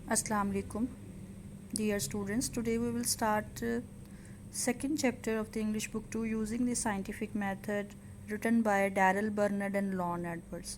Assalamu alaikum, dear students. Today we will start second chapter of the English book 2 using the scientific method written by Daryl Bernard and Lon Edwards.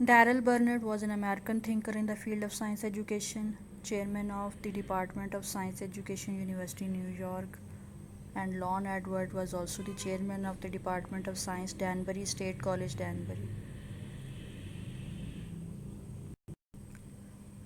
Darrell Bernard was an American thinker in the field of science education, chairman of the Department of Science Education, University, New York, and Lon Edwards was also the chairman of the Department of Science, Danbury State College, Danbury.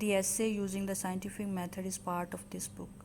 The essay using the scientific method is part of this book.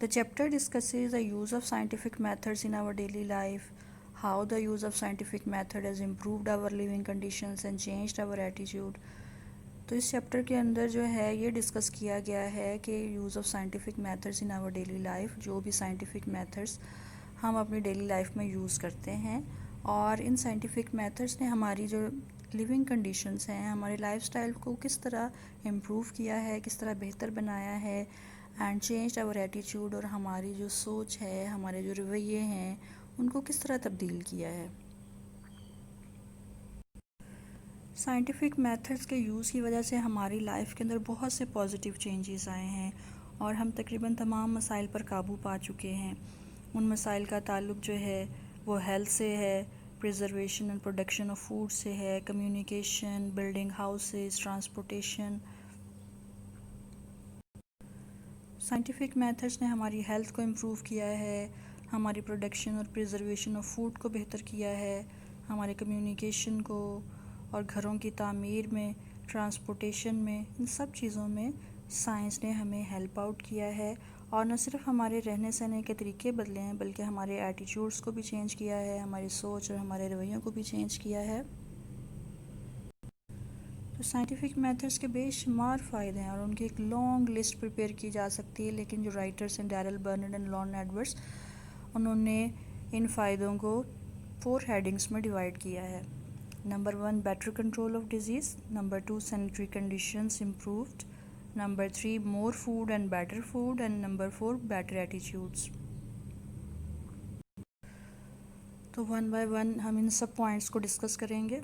The chapter discusses the use of scientific methods in our daily life, how the use of scientific method has improved our living conditions and changed our attitude. تو اس chapter کے اندر جو ہے یہ discuss کیا گیا ہے کہ use of scientific methods in our daily life, جو بھی سائنٹیفک میتھڈس ہم اپنی ڈیلی لائف میں یوز کرتے ہیں, اور ان سائنٹیفک میتھڈس نے ہماری جو لیونگ کنڈیشنز ہیں, ہمارے لائف سٹائل کو کس طرح امپروو کیا ہے, کس طرح بہتر بنایا ہے, اینڈ چینج آور ایٹیٹیوڈ, اور ہماری جو سوچ ہے, ہمارے جو رویے ہیں, ان کو کس طرح تبدیل کیا ہے. سائنٹیفک میتھڈس کے یوز کی وجہ سے ہماری لائف کے اندر بہت سے پازیٹیو چینجز آئے ہیں, اور ہم تقریباً تمام مسائل پر قابو پا چکے ہیں. ان مسائل کا تعلق جو ہے وہ ہیلتھ سے ہے, preservation and production of food سے ہے, communication, building houses, transportation. Scientific methods نے ہماری ہیلتھ کو امپروو کیا ہے, ہماری پروڈکشن اور پریزرویشن آف فوڈ کو بہتر کیا ہے, ہمارے کمیونیکیشن کو, اور گھروں کی تعمیر میں, ٹرانسپورٹیشن میں, ان سب چیزوں میں سائنس نے ہمیں ہیلپ آؤٹ کیا ہے. اور نہ صرف ہمارے رہنے سہنے کے طریقے بدلے ہیں, بلکہ ہمارے ایٹیٹیوڈس کو بھی چینج کیا ہے, ہماری سوچ اور ہمارے رویوں کو بھی چینج کیا ہے. تو سائنٹیفک میتھڈس کے بے شمار فائدے ہیں, اور ان کی ایک لانگ لسٹ پریپیئر کی جا سکتی ہے, لیکن جو رائٹرس ہیں ڈیرل برنرڈ اینڈ لان ایڈورڈس, انہوں نے ان فائدوں کو 4 ہیڈنگس میں ڈیوائڈ کیا ہے. Number 1, better control of disease. Number 2, sanitary conditions improved. Number 3, more food and better food. And number 4, better attitudes. تو 1 by 1 ہم ان سب پوائنٹس کو ڈسکس کریں گے.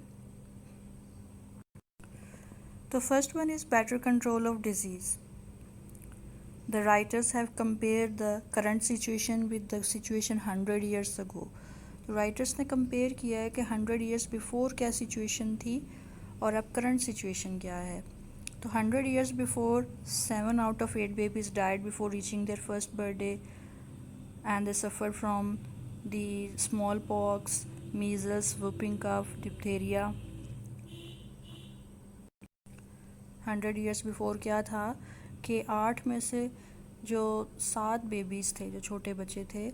تو first one is better control of disease. The writers have compared the current situation with the situation 100 years ago. Writers نے compare کیا ہے کہ 100 ایئرس بیفور کیا سچویشن تھی اور اب کرنٹ سچویشن کیا ہے. تو 100 years before 7 out of 8 babies died before reaching their first birthday, and they suffered from the smallpox, measles, whooping cough, diphtheria. 100 years before کیا تھا کہ 8 میں سے جو 7 بیبیز تھے, جو چھوٹے بچے تھے,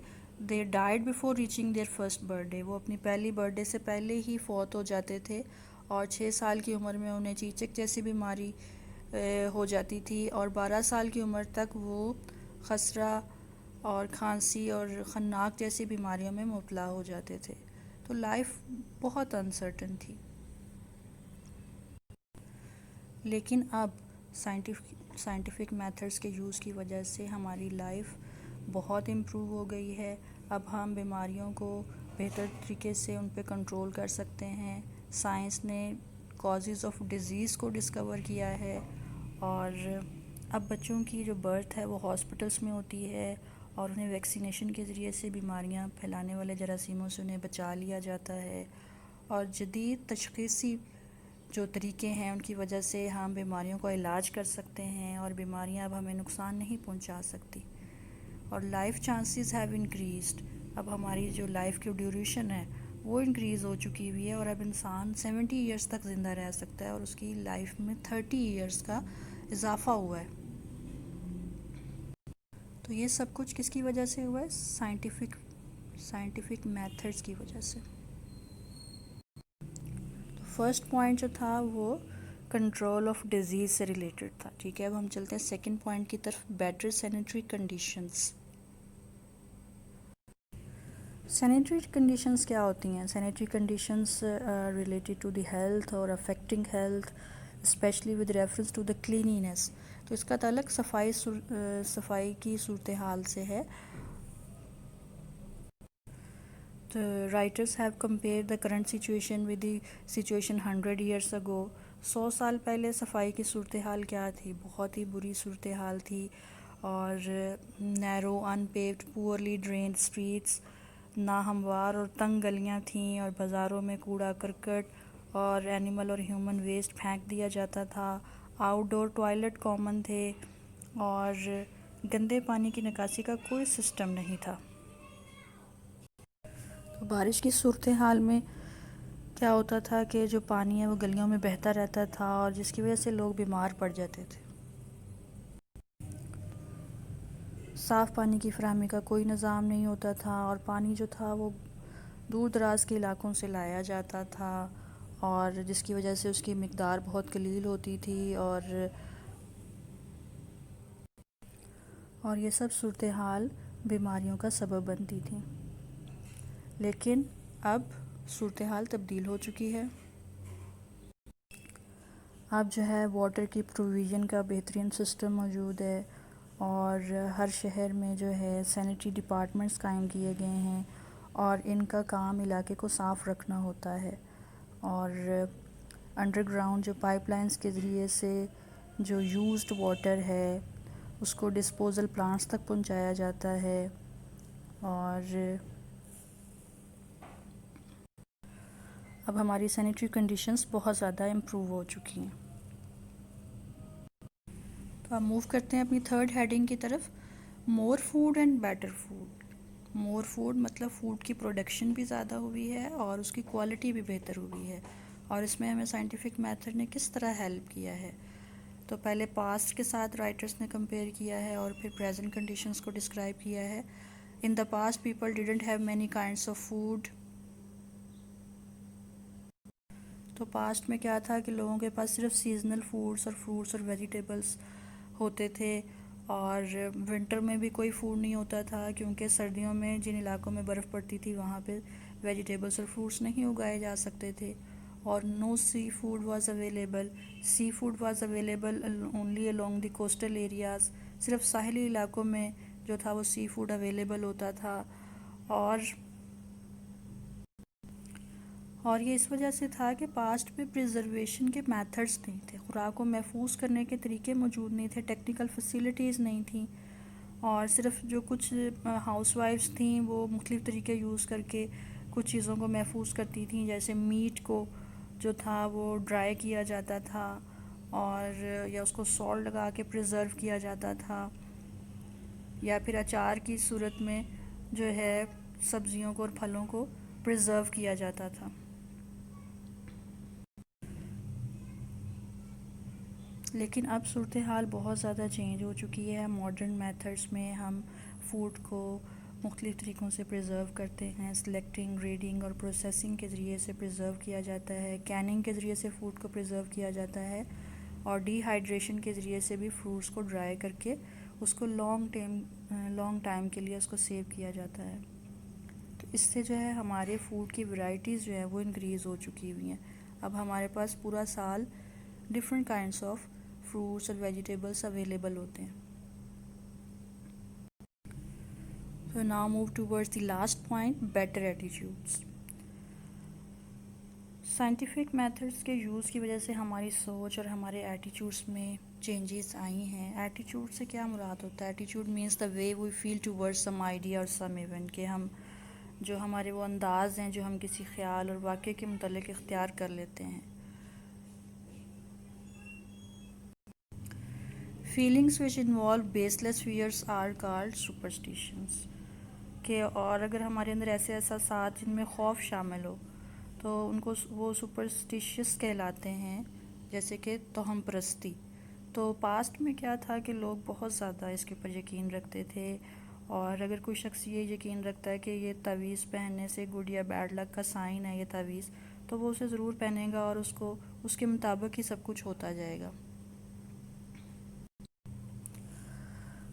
they died before reaching their first birthday. وہ اپنی پہلی برتھ ڈے سے پہلے ہی فوت ہو جاتے تھے, اور 6 سال کی عمر میں انہیں چیچک جیسی بیماری ہو جاتی تھی, اور 12 سال کی عمر تک وہ خسرہ اور کھانسی اور خناق جیسی بیماریوں میں مبتلا ہو جاتے تھے. تو لائف بہت انسرٹن تھی. لیکن اب سائنٹیفک میتھڈس کے یوز کی وجہ سے ہماری لائف بہت امپروو ہو گئی ہے. اب ہم بیماریوں کو بہتر طریقے سے ان پہ کنٹرول کر سکتے ہیں. سائنس نے کازز آف ڈیزیز کو ڈسکور کیا ہے, اور اب بچوں کی جو برتھ ہے وہ ہاسپٹلس میں ہوتی ہے, اور انہیں ویکسینیشن کے ذریعے سے بیماریاں پھیلانے والے جراثیموں سے انہیں بچا لیا جاتا ہے. اور جدید تشخیصی جو طریقے ہیں ان کی وجہ سے ہم بیماریوں کا علاج کر سکتے ہیں, اور بیماریاں اب ہمیں نقصان نہیں پہنچا سکتی. اور لائف چانسز ہیو انکریزڈ. اب ہماری جو لائف کی ڈیوریشن ہے وہ انکریز ہو چکی ہوئی ہے, اور اب انسان 70 ایئرس تک زندہ رہ سکتا ہے, اور اس کی لائف میں 30 ایئرس کا اضافہ ہوا ہے. تو تو یہ سب کچھ کس کی وجہ سے ہوا ہے؟ سائنٹیفک میتھڈس کی وجہ سے. فرسٹ پوائنٹ جو تھا وہ کنٹرول آف ڈیزیز سے ریلیٹڈ تھا. ٹھیک ہے، اب ہم چلتے ہیں سیکنڈ پوائنٹ کی طرف، better sanitary conditions. Sanitary conditions کیا ہوتی ہیں؟ Sanitary conditions related to the health اور affecting health especially with reference to the clinicians. تو اس کا تعلق صفائی کی صورتحال سے ہے. The writers have compared the current situation with the situation 100 years ago. 100 سال پہلے صفائی کی صورتحال کیا تھی؟ بہت ہی بری صورتحال تھی، اور نیرو ان پیوڈ پورلی ڈرینڈ اسٹریٹس، ناہموار اور تنگ گلیاں تھیں، اور بازاروں میں کوڑا کرکٹ اور اینیمل اور ہیومن ویسٹ پھینک دیا جاتا تھا. آؤٹ ڈور ٹوائلٹ کامن تھے، اور گندے پانی کی نکاسی کا کوئی سسٹم نہیں تھا. بارش کی صورتحال میں کیا ہوتا تھا کہ جو پانی ہے وہ گلیوں میں بہتا رہتا تھا، اور جس کی وجہ سے لوگ بیمار پڑ جاتے تھے. صاف پانی کی فراہمی کا کوئی نظام نہیں ہوتا تھا، اور پانی جو تھا وہ دور دراز کے علاقوں سے لایا جاتا تھا، اور جس کی وجہ سے اس کی مقدار بہت قلیل ہوتی تھی، اور یہ سب صورتحال بیماریوں کا سبب بنتی تھی. لیکن اب صورتحال تبدیل ہو چکی ہے. اب جو ہے واٹر کی پروویژن کا بہترین سسٹم موجود ہے، اور ہر شہر میں جو ہے سینیٹری ڈپارٹمنٹس قائم کیے گئے ہیں، اور ان کا کام علاقے کو صاف رکھنا ہوتا ہے. اور انڈر گراؤنڈ جو پائپ لائنس کے ذریعے سے جو یوزڈ واٹر ہے اس کو ڈسپوزل پلانٹس تک پہنچایا جاتا ہے. اور اب ہماری سینیٹری کنڈیشنز بہت زیادہ امپروو ہو چکی ہیں. تو اب موو کرتے ہیں اپنی تھرڈ ہیڈنگ کی طرف، more food and better food. More food مطلب فوڈ کی پروڈکشن بھی زیادہ ہوئی ہے، اور اس کی کوالٹی بھی بہتر ہوئی ہے، اور اس میں ہمیں سائنٹیفک میتھڈ نے کس طرح ہیلپ کیا ہے. تو پہلے پاسٹ کے ساتھ رائٹرز نے کمپیئر کیا ہے، اور پھر پریزنٹ کنڈیشنز کو ڈسکرائب کیا ہے. In the past people didn't have many kinds of food. تو پاسٹ میں کیا تھا کہ لوگوں کے پاس صرف سیزنل فوڈس اور فروٹس اور ویجیٹیبلس ہوتے تھے، اور ونٹر میں بھی کوئی فوڈ نہیں ہوتا تھا، کیونکہ سردیوں میں جن علاقوں میں برف پڑتی تھی وہاں پہ ویجیٹیبلس اور فروٹس نہیں اگائے جا سکتے تھے. اور no sea food was available. Sea food was available only along the coastal areas. صرف ساحلی علاقوں میں جو تھا وہ سی فوڈ اویلیبل ہوتا تھا، اور یہ اس وجہ سے تھا کہ پاسٹ میں پریزرویشن کے میتھڈز نہیں تھے، خوراک کو محفوظ کرنے کے طریقے موجود نہیں تھے، ٹیکنیکل فیسیلیٹیز نہیں تھیں، اور صرف جو کچھ ہاؤس وائفز تھیں وہ مختلف طریقے یوز کر کے کچھ چیزوں کو محفوظ کرتی تھیں. جیسے میٹ کو جو تھا وہ ڈرائی کیا جاتا تھا، اور یا اس کو سالٹ لگا کے پریزرو کیا جاتا تھا، یا پھر اچار کی صورت میں جو ہے سبزیوں کو اور پھلوں کو پریزرو کیا جاتا تھا. لیکن اب صورتحال بہت زیادہ چینج ہو چکی ہے. ماڈرن میتھڈز میں ہم فوڈ کو مختلف طریقوں سے پریزرو کرتے ہیں. سلیکٹنگ، ریڈنگ اور پروسیسنگ کے ذریعے سے پریزرو کیا جاتا ہے. کیننگ کے ذریعے سے فوڈ کو پریزرو کیا جاتا ہے، اور ڈی ہائیڈریشن کے ذریعے سے بھی فروٹس کو ڈرائی کر کے اس کو لانگ ٹائم کے لیے اس کو سیو کیا جاتا ہے. تو اس سے جو ہے ہمارے فوڈ کی ورائٹیز جو ہیں وہ انکریز ہو چکی ہوئی ہیں. اب ہمارے پاس پورا سال ڈفرینٹ کائنڈس آف فروٹس اور ویجیٹیبلس اویلیبل ہوتے ہیں. So now move towards the last point, better attitudes. Scientific methods کے یوز کی وجہ سے ہماری سوچ اور ہمارے ایٹیچیوڈس میں چینجز آئی ہیں. ایٹیچیوڈ سے کیا مراد ہوتا ہے؟ ایٹیچیوڈ means the way we feel toward some idea اور سم ایونٹ، کہ ہم جو ہمارے وہ انداز ہیں جو ہم کسی خیال اور واقعے کے متعلق اختیار کر لیتے ہیں. Feelings which involve baseless fears are called superstitions. کہ اور اگر ہمارے اندر ایسے احساسات جن میں خوف شامل ہو تو ان کو وہ سپرسٹیشیس کہلاتے ہیں، جیسے کہ توہم پرستی. تو پاسٹ میں کیا تھا کہ لوگ بہت زیادہ اس کے اوپر یقین رکھتے تھے، اور اگر کوئی شخص یہ یقین رکھتا ہے کہ یہ تعویذ پہننے سے گڈ یا بیڈ لک کا سائن ہے یہ تعویذ، تو وہ اسے ضرور پہنے گا اور اس کو اس کے مطابق ہی سب کچھ ہوتا جائے گا۔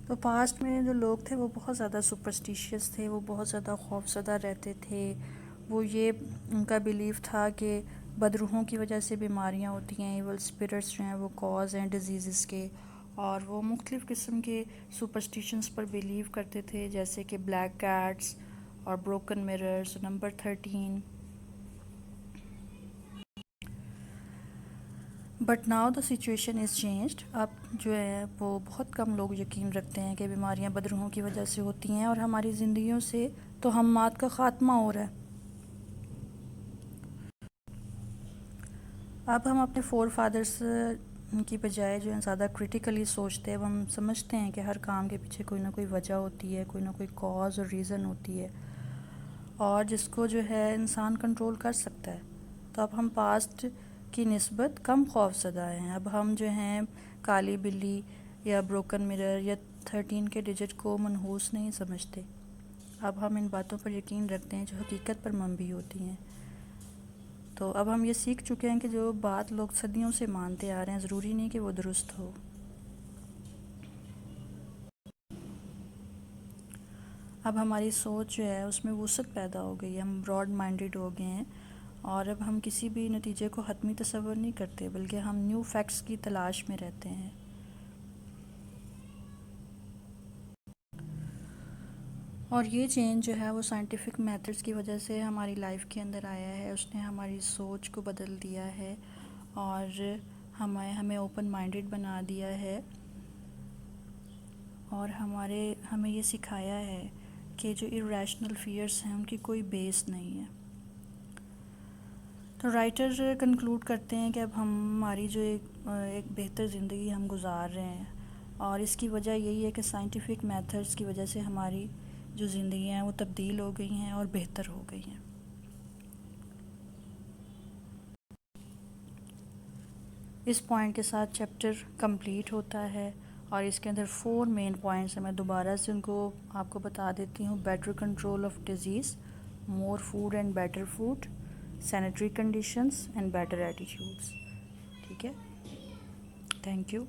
تو پاسٹ میں جو لوگ تھے وہ بہت زیادہ سپرسٹیشیس تھے، وہ بہت زیادہ خوفزدہ رہتے تھے۔ وہ یہ ان کا بیلیف تھا کہ بدروحوں کی وجہ سے بیماریاں ہوتی ہیں، ایول اسپرٹس جو ہیں وہ کاز ہیں ڈیزیزز کے، اور وہ مختلف قسم کے سپرسٹیشنز پر بیلیو کرتے تھے، جیسے کہ بلیک کیٹس اور broken mirrors, number 13۔ But now the situation is changed. اب جو ہے وہ بہت کم لوگ یقین رکھتے ہیں کہ بیماریاں بدروحوں کی وجہ سے ہوتی ہیں، اور ہماری زندگیوں سے توہمات کا خاتمہ ہو رہا ہے۔ اب ہم اپنے فور فادرس کی بجائے جو ہے زیادہ کریٹیکلی سوچتے ہیں۔ اب ہم سمجھتے ہیں کہ ہر کام کے پیچھے کوئی نہ کوئی وجہ ہوتی ہے، کوئی نہ کوئی کاز اور ریزن ہوتی ہے، اور جس کو جو ہے انسان کنٹرول کر سکتا ہے۔ تو اب ہم پاسٹ کی نسبت کم خوف زدہ ہیں۔ اب ہم جو ہیں کالی بلی یا بروکن مرر یا 13 کے ڈیجٹ کو منحوس نہیں سمجھتے۔ اب ہم ان باتوں پر یقین رکھتے ہیں جو حقیقت پر مبنی ہوتی ہیں۔ تو اب ہم یہ سیکھ چکے ہیں کہ جو بات لوگ صدیوں سے مانتے آ رہے ہیں ضروری نہیں کہ وہ درست ہو۔ اب ہماری سوچ جو ہے اس میں وسعت پیدا ہو گئی ہے، ہم براڈ مائنڈڈ ہو گئے ہیں، اور اب ہم کسی بھی نتیجے کو حتمی تصور نہیں کرتے، بلکہ ہم نیو فیکٹس کی تلاش میں رہتے ہیں۔ اور یہ چینج جو ہے وہ سائنٹیفک میتھڈس کی وجہ سے ہماری لائف کے اندر آیا ہے، اس نے ہماری سوچ کو بدل دیا ہے، اور ہمیں اوپن مائنڈڈ بنا دیا ہے، اور ہمیں یہ سکھایا ہے کہ جو irrational فیئرس ہیں ان کی کوئی بیس نہیں ہے۔ تو رائٹر کنکلوڈ کرتے ہیں کہ اب ہماری جو ایک بہتر زندگی ہم گزار رہے ہیں، اور اس کی وجہ یہی ہے کہ سائنٹیفک میتھڈس کی وجہ سے ہماری جو زندگیاں ہیں وہ تبدیل ہو گئی ہیں اور بہتر ہو گئی ہیں۔ اس پوائنٹ کے ساتھ چیپٹر کمپلیٹ ہوتا ہے، اور اس کے اندر 4 مین پوائنٹس ہیں، میں دوبارہ سے ان کو آپ کو بتا دیتی ہوں۔ Better control of disease, more food and better food, sanitary conditions and better attitudes. ٹھیک ہے، تھینک یو۔